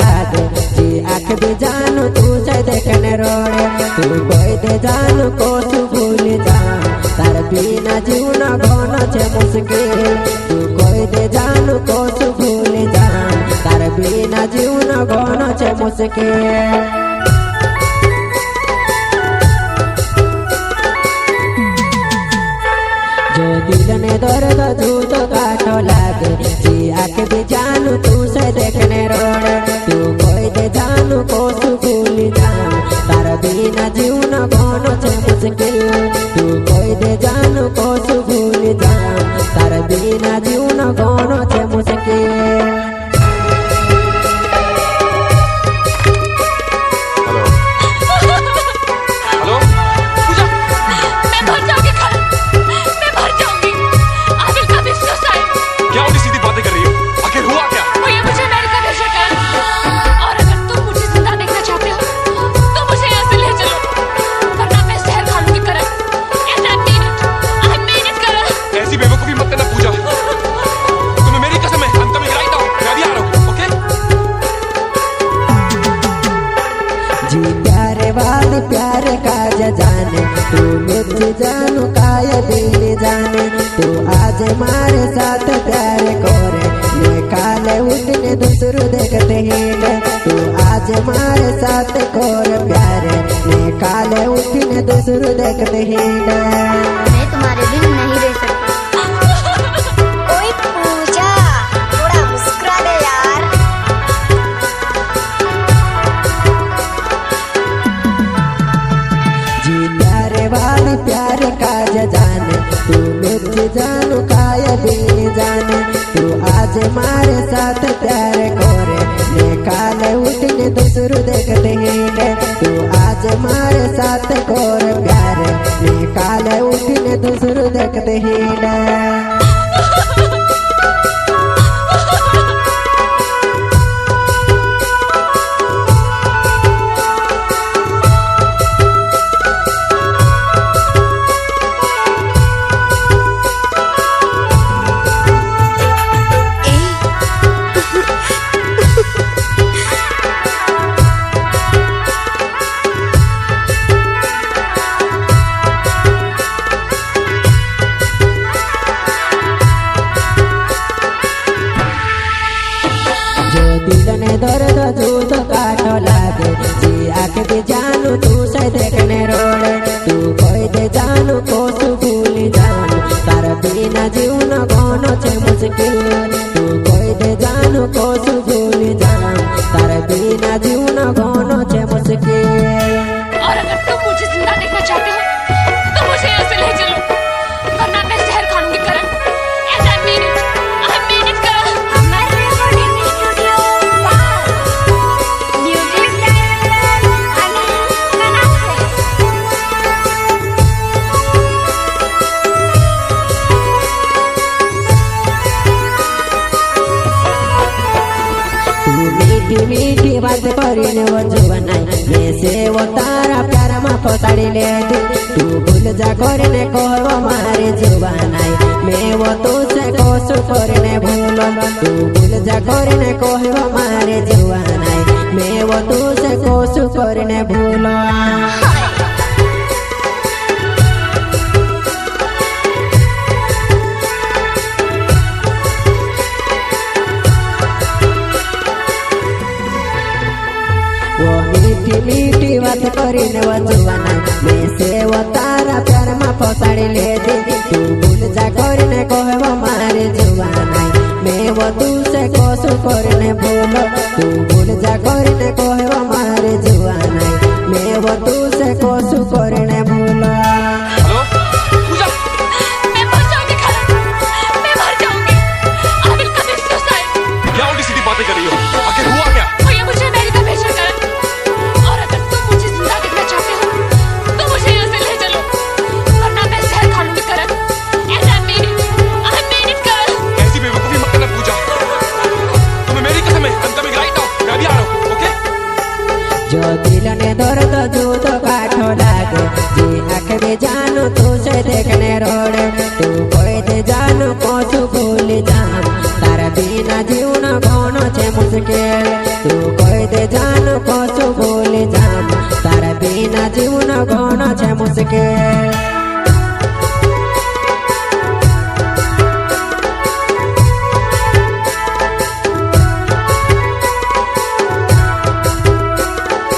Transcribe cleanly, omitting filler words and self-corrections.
लागे जी आँख भी जानू तू से देखने रोड़े तू कोई दे जानू को तू भूल जा तार बिना जीवन घन छे मुश्किल तू कोई दे जानू को तू भूल जा तार बिना जीवन घन छे मुश्किल। जो दिल ने दर्द झूठ काटो लागे जी आँख भी जानू तू से देखने रोड़े तू कोई दे जानू को तू भूल जा तार बिना जीवन घन छे मुश्किल तू कोई दे जानू को तू भूल जा तार बिना जीवन घन छे मुश्किल। जी प्यारे वाली प्यार का जाने तू मुझे जानू काय दिल जाने तू आज मारे साथ प्यार करे निकाले उठने दूसरों देखते ही तू आज मारे साथ कर प्यार निकाले उठने दूसरों देखते ही मैं तुम्हारे बिन नहीं रह सकती। कोई पूछा थोड़ा मुस्कुरा दे यार। जी प्यारे वाली प्यार का जाने तू मुझे जानू काय दिल जाने तू आज मारे साथ प्यार करे निकाले उठने दूसरों देखते ही तू आज मारे साथ कर प्यार निकाले उठने दूसरों देखते ही दिल ने दर्द झूठ काटो लागे जी आँख भी जानू तू से देखने रोड़े तू कोई दे जानू को तू भूल जान तार बिना जीवन घन छे मुश्किल तू कोई दे जानू को तू भूल जान तार बिना जीवन घन छे मुश्किल। और अगर तुम मुझे जिंदा देखना चाहते हो तो मुझे यहाँ से ले चलो वरना मैं जहर खाऊंगी करण। And I mean it. I mean it, करण। हमारे recording studio पर म्यूजिक डायरेक्टर अनिल कनाफे। तू मीठी मीठी बात करीने वो जुबानाई मैं से वो तारा प्यार में फसाड़ी ले दी तू भूल जा करने कहवा मारे जुबानाई मैं वो तुझसे कोसु करने भूलो तू भूल जा करने कहवा मारे जुबानाई मैं वो तुझसे कोसु करने भूलो। वो मीठी मीठी बात करीने वो जुबाना मैं से वो तारा प्यार में फसाड़ी ले दी तू भूल जा करने कहवा मारे जुबाना मैं वो तुझसे कोसु करने भूलो तू भूल जा करने कहवा मारे जुबाना मैं वो तुझसे कोसु करने भूलो। मैं मर जाऊंगी करण। मैं मर जाऊंगी। I will commit suicide। क्या उल्टी सीधी बातें कर रही हो? आखिर हुआ क्या? भैया मुझे अमेरिका भेजना करण। और अगर तुम मुझे जिंदा देखना चाहते हो तो मुझे यहाँ से ले चलो वरना मैं जहर खाऊंगी करण। And I mean it. I mean it, करण। ऐसी बेवकूफी मत करना पूजा। तुम अमेरिका से मैं कमिंग राइट नाउ। मैं भी आ रहा हूँ, ओके? जो दिल ने दर्द झूठ काटो लागे जी आँख भी जानू तू से देखने रोड़े तू कोई दे जानू को तू भूल जा तार बिना जीवन घन छे मुश्किल तू कोई জানো কসু বলে যাম তার বিনা জীবন গণ আছে মুশকিল